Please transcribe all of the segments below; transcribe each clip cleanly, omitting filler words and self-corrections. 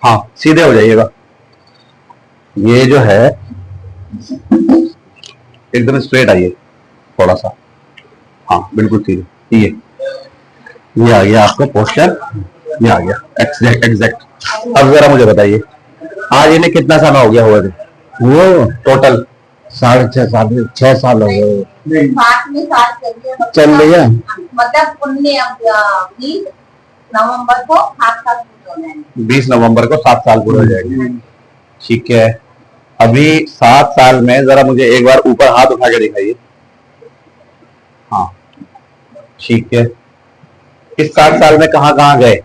हाँ सीधे हो जाइएगा। ये जो है एकदम स्ट्रेट आइए थोड़ा सा, हाँ बिल्कुल सीधे। ये आ गया आपका पोस्टर, ये आ गया एग्जैक्ट एग्जैक्ट। अब जरा मुझे बताइए, आज इन्हें कितना समय हो गया हुआ थे? वो टोटल 6.5 साल 6 साल हो गए। चल लिया मतलब 20 नवंबर को 7 साल पूरे हो जाएंगे। 20 नवंबर को 7 साल पूरे हो जाएंगे। ठीक है, अभी 7 साल में जरा मुझे एक बार ऊपर हाथ उठा के दिखाइए। हाँ ठीक है, इस 7 साल में कहाँ कहाँ गए?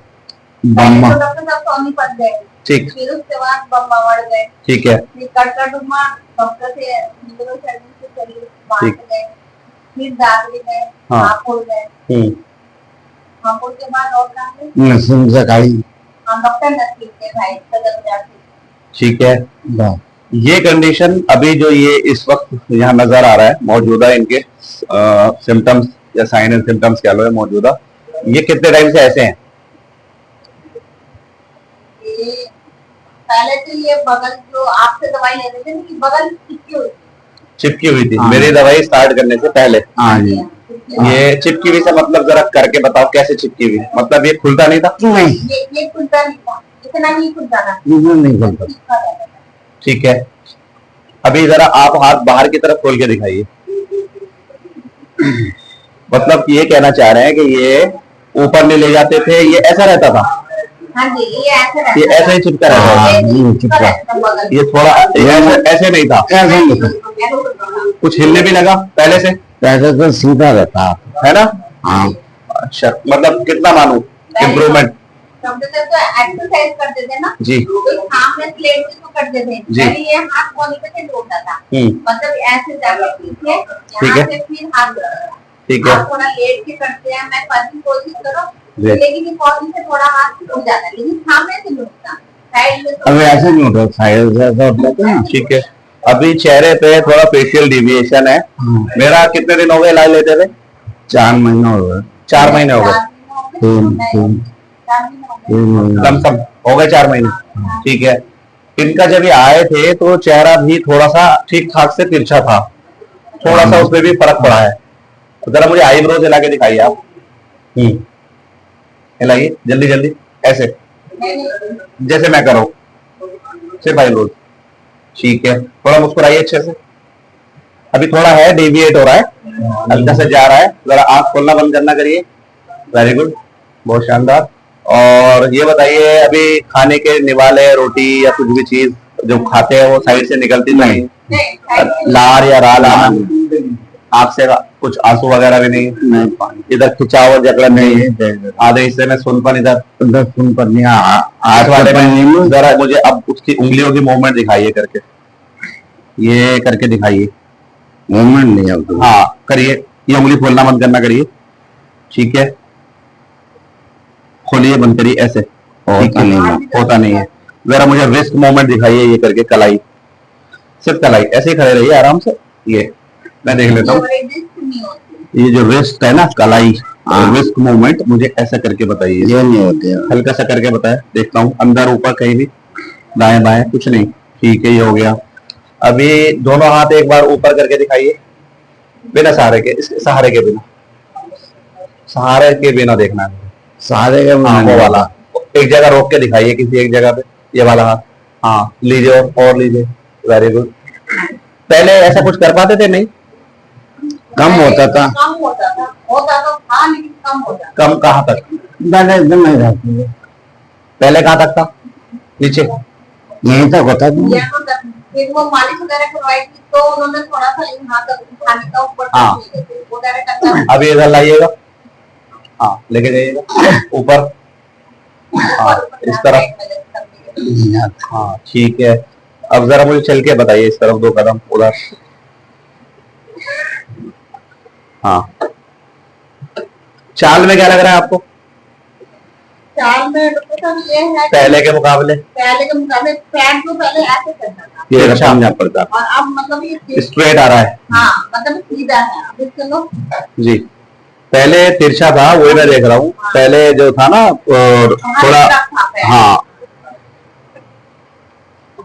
बम्मा सोनीपत गए, ठीक, फिर उसके बाद बम्बावड़ गए, ठीक है, फिर कटकटुमा डॉक्टर से ठीक गए, फिर दादरी गए, हाँ। हापुड़ गए, हापुड़ के बाद और कहाँ गए? नसीम जगाई हाँ डॉक्टर नसीम के भाई सदर जाते। ठीक है। ये कंडीशन अभी जो ये इस वक्त यहाँ नजर आ रहा है, मौजूदा इनके सिम्टम्स या साइन एंड सिम्टम्स क्या लो है मौजूदा, ये कितने टाइम से ऐसे हैं? पहले तो ये बगल जो आपसे दवाई लेते थे कि बगल चिपकी हुई थी मेरी दवाई स्टार्ट करने से पहले। हाँ जी। ये चिपकी हुई से मतलब जरा करके बताओ कैसे चिपकी हुई? मतलब ये खुलता नहीं था? नहीं, ये खुलता नहीं था, इतना नहीं खुलता था, नहीं खुलता। ठीक है, अभी जरा आप हाथ बाहर की तरफ खोल के दिखाइए। मतलब ये कहना चाह रहे हैं कि ये ऊपर नहीं ले जाते थे, ये ऐसा रहता था? हाँ जी, ये ऐसा ही चिपका रहता था। चिपका, ये थोड़ा ऐसे नहीं था, ऐसा नहीं था। कुछ हिलने भी लगा पहले से? पहले तो सीधा रहता है ना? हाँ। अच्छा, मतलब कितना मानू इम्प्रूवमेंट? एक्सरसाइज करते थे ना जी, हाथ में प्लेट को करते थे जी, ये हाथ कोनी पे जोड़ता था, मतलब ऐसे जाके पीछे ठीक है, फिर हाथ, ठीक है, थोड़ा लेट के करते हैं, मैं करने की कोशिश करो, लेकिन ये कोनी से थोड़ा हाथ उठ जाता है, लेकिन सामने से नहीं उठता, साइड में अब ऐसे नहीं उठा, साइड से ऐसा उठता है। ठीक है। अभी चेहरे पे थोड़ा फेशियल डिविएशन है। मेरा कितने दिन हो गए इलाज लेते थे? 4 महीने हो गए। 4 महीने हो गए, लमसम हो गए 4 महीने। ठीक है, इनका जब ये आए थे तो चेहरा भी थोड़ा सा ठीक ठाक से तिरछा था, थोड़ा सा उसमें भी फर्क पड़ा है। तो जरा मुझे आईब्रोज हिला के दिखाइए आप। हिलाइए जल्दी जल्दी, ऐसे जैसे मैं करूँ, सिर्फ आईब्रोज। ठीक है, थोड़ा मुस्कुराइए अच्छे से। अभी थोड़ा है डेविएट हो रहा है, हल्का से जा रहा है, जरा आंख खोलना बंद करना करिए। वेरी गुड, बहुत शानदार। और ये बताइए, अभी खाने के निवाले, रोटी या कुछ भी चीज जो खाते हैं वो साइड से निकलती नहीं? लार या राल आंख से कुछ आंसू वगैरह भी नहीं? इधर खिंचाव जकड़न नहीं? आधे हिस्से में सुनपन, इधर सुनपन नहीं, हाथ वाले में जरा मुझे अब उसकी उंगलियों की मूवमेंट दिखाइए करके, ये करके दिखाइए। मूवमेंट नहीं है। हाँ करिए, ये उंगली खोलना बंद करना करिए। ठीक है, खोलिए बंद करिए, ऐसे होता नहीं है, होता नहीं है। जरा मुझे रिस्ट मूवमेंट दिखाइए, ये करके कलाई, सिर्फ कलाई, ऐसे ही खड़े रहिए आराम से। ये मैं देख लेता हूँ, ये जो रिस्ट है ना कलाई, रिस्ट मूवमेंट मुझे ऐसा करके बताइए। ये नहीं होते, हल्का सा करके बताए, देखता हूँ अंदर ऊपर कहीं भी, दाएं बाएं कुछ नहीं। ठीक है, ये हो गया। अभी दोनों हाथ एक बार ऊपर करके दिखाइए, बिना सहारे के, इसके सहारे के बिना, सहारे के बिना देखना है। सहारे के हाँ वो वाला, एक जगह रोक के दिखाइए किसी एक जगह पे, ये वाला हाथ। हाँ लीजिए, और लीजिए, वेरी गुड। पहले ऐसा कुछ कर पाते थे? नहीं, कम होता था, लेकिन कम होता। कम कहाँ तक? दादा एकदम नहीं रहती है। पहले कहाँ तक था? नीचे यहीं तक होता था। फिर वो मालिश वगैरह करवाई थी तो उन्होंने थोड़ा सा यहाँ तक उठाने का ऊपर वो डायरेक्ट। अभी इधर लाइएगा, हाँ लेके जाइएगा ऊपर, हाँ इस तरफ, हाँ ठीक है। अब जरा मुझे चल के बताइए, इस तरफ 2 कदम उधर, हाँ। चाल में क्या लग रहा है आपको? चाल में ये है पहले के मुकाबले पैर तो पहले ऐसे करता था, ये अच्छा पड़ता, और अब मतलब ये स्ट्रेट आ रहा है। हाँ मतलब सीधा है। अब इसके लोग जी, पहले तिरछा था, वही मैं देख रहा हूँ। पहले जो था ना थोड़ा, हाँ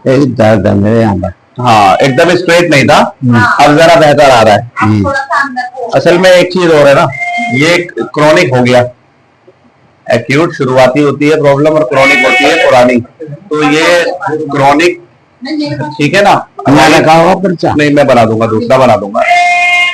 एक दर्द है मेरे यहाँ पर। हाँ, एकदम स्ट्रेट नहीं था, हाँ। अब जरा बेहतर आ रहा है। अब थोड़ा सा अंदर को असल में एक चीज और है ना, ये क्रॉनिक हो गया। एक्यूट शुरुआती होती है प्रॉब्लम और क्रॉनिक होती है पुरानी। तो ये क्रॉनिक, ठीक है ना, मैंने कहा होगा पर्चा। नहीं मैं बना दूंगा, दूसरा बना दूंगा।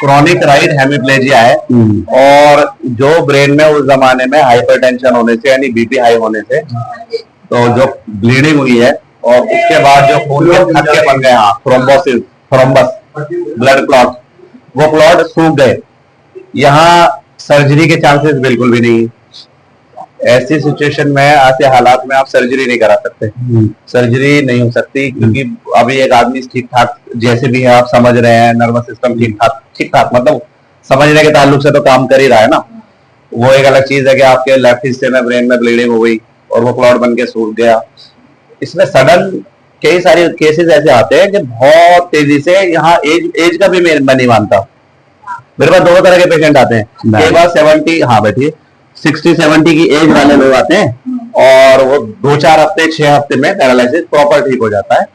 क्रॉनिक राइट हेमिप्लेजिया है, और जो ब्रेन में उस जमाने में हाइपरटेंशन होने से यानी बीपी हाई होने से तो जो ब्लीडिंग हुई है, और उसके बाद जो खून के थक्के बन गए, हाँ, थ्रोम्बोसिस, थ्रोम्बस, ब्लड क्लॉट, वो क्लॉट सूख गए। यहाँ सर्जरी के चांसेस बिल्कुल भी नहीं है। ऐसी सिचुएशन में, ऐसे हालात में आप सर्जरी नहीं करा सकते। सर्जरी नहीं हो सकती, क्योंकि अभी एक आदमी ठीक ठाक जैसे भी है, आप समझ रहे हैं, नर्वस सिस्टम ठीक ठाक मतलब समझने के ताल्लुक से तो काम कर ही रहा है ना। वो एक अलग चीज है कि आपके लेफ्ट हिस्से में ब्रेन में ब्लीडिंग हो गई और वो क्लॉट बन के सूख गया। इसमें सडन कई सारे केसेस ऐसे आते हैं कि बहुत तेजी से, यहाँ एज का भी मैं नहीं मानता। मेरे पास दो तरह के पेशेंट आते हैं, कई बार 70, हाँ बैठिए, 60-70 की एज वाले लोग आते हैं और वो 2-4 हफ्ते 6 हफ्ते में पैरालिसिस प्रॉपर ठीक हो जाता है,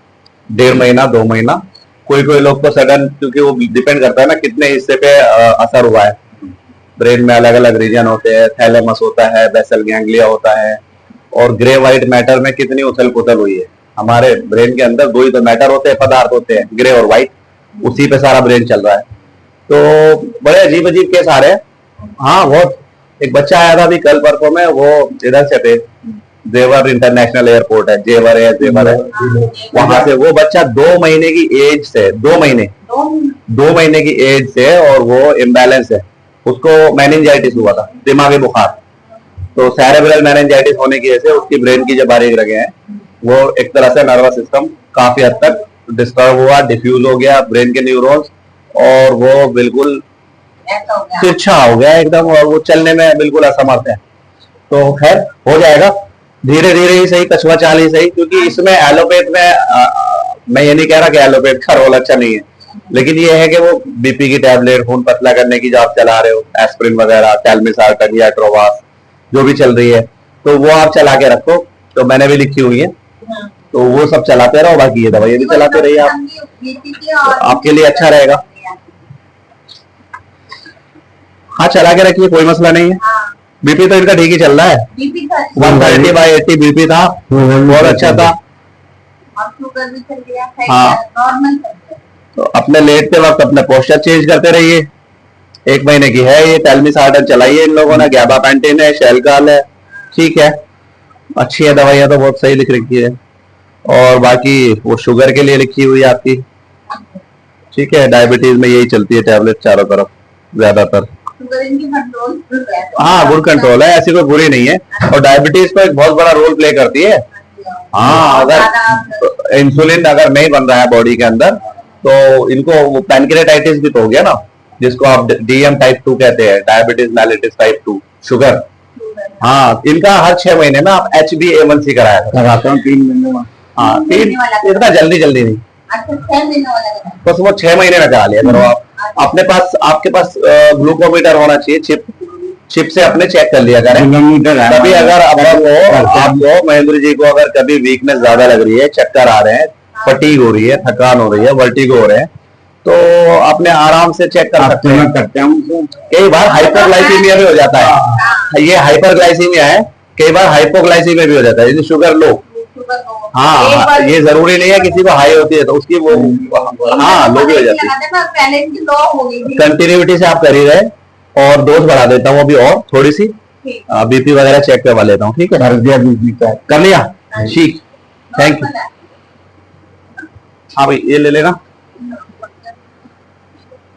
1.5 महीना 2 महीना। कोई लोग को सडन, क्योंकि वो डिपेंड करता है ना कितने हिस्से पे असर हुआ है। ब्रेन में अलग अलग रीजन होते हैं, थैलेमस होता है, बेसल गैंग्लिया होता है, और ग्रे व्हाइट मैटर में कितनी उथल पुथल हुई है। हमारे ब्रेन के अंदर 2 ही तो मैटर होते हैं, पदार्थ होते हैं, ग्रे और व्हाइट, उसी पे सारा ब्रेन चल रहा है। तो बड़े अजीब अजीब केस आ रहे हैं। हाँ, बहुत। एक बच्चा आया था अभी कल परसों में, वो इधर से थे, जेवर इंटरनेशनल एयरपोर्ट है, जेवर है, वहां से वो बच्चा 2 महीने की एज से, 2 महीने की एज से, और वो इम्बैलेंस है, उसको मेनिंजाइटिस हुआ था, दिमागी बुखार। तो सेरेब्रल मेनिंजाइटिस होने की वजह से उसकी ब्रेन की जो बारीक रगे हैं, वो एक तरह से नर्वस सिस्टम काफी हद तक डिस्टर्ब हुआ, डिफ्यूज हो गया ब्रेन के न्यूरॉन्स, और वो बिल्कुल तिरछा हो गया एकदम, और वो चलने में बिल्कुल असमर्थ है। तो खैर हो जाएगा, धीरे धीरे ही सही, कछुआ चाल ही सही, क्योंकि इसमें एलोपैथ में, मैं ये नहीं कह रहा कि एलोपैथ का रोल अच्छा नहीं है, लेकिन ये है कि वो बीपी की टैबलेट, खून पतला करने की जो आप चला रहे हो, एस्पिरिन वगैरह, टेलमिसार्टन या ट्रोवास जो भी चल रही है, तो वो आप चला के रखो। तो मैंने भी लिखी हुई है, तो वो सब चलाते रहो, बाकी ये दवाइयां भी चलाते रहिए आप, तो आपके लिए अच्छा रहेगा। हाँ, चला के रखिए, कोई मसला नहीं है। बीपी तो इनका ठीक ही चल रहा है, 130/80 बीपी था, बहुत अच्छा था। हाँ, तो अपने लेटते वक्त अपने पोस्चर चेंज करते रहिए। 1 महीने की है ये, टेलमिसार्टन चलाइए इन लोगों ने, गैबापेंटिन है, शेलकाल है, ठीक है, अच्छी है दवाइयाँ, तो बहुत सही लिख रखी है। और बाकी वो शुगर के लिए लिखी हुई है आपकी, ठीक है। डायबिटीज में यही चलती है टैबलेट चारों तरफ ज्यादातर। हाँ, गुड कंट्रोल है, ऐसी कोई बुरी नहीं है, और डायबिटीज को एक बहुत बड़ा रोल प्ले करती है। हाँ, अगर इंसुलिन अगर नहीं बन रहा है बॉडी के अंदर, तो इनको पैनक्रेटाइटिस भी तो हो गया ना, जिसको आप DM टाइप 2 कहते हैं, डायबिटीज मेलिटस टाइप 2 शुगर। हाँ, इनका हर 6 महीने में आप HbA1c कराया कराता हूँ 3 महीने में। हाँ, 3, इतना जल्दी नहीं, बस वो 6 महीने में करा लिया करो आप। अपने पास, आपके पास ग्लूकोमीटर होना चाहिए, चिप से अपने चेक कर लिया करें। कभी अगर आपको महेंद्र जी को अगर कभी वीकनेस ज्यादा लग रही है, चक्कर आ रहे हैं, फटीग हो रही है, थकान हो रही है, वर्टिगो हो रहे हैं, तो आपने आराम से चेक कर सकते हैं। करते हैं, कई बार हाइपोग्लाइसीमिया भी हो जाता है, ये हाइपरग्लाइसीमिया है, कई बार हाइपोग्लाइसीमिया भी हो जाता है, जैसे शुगर लो। हाँ, ये जरूरी नहीं है किसी को हाई होती है तो उसकी वो, हाँ, लो भी हो जाती है। कंटिन्यूटी से आप कर ही रहे, और डोज बढ़ा देता हूँ अभी और थोड़ी सी, बीपी वगैरह चेक करवा लेता हूँ, ठीक है। कर दिया बीपी का, कर लिया, ठीक, थैंक यू। हाँ भाई, ये ले लेना।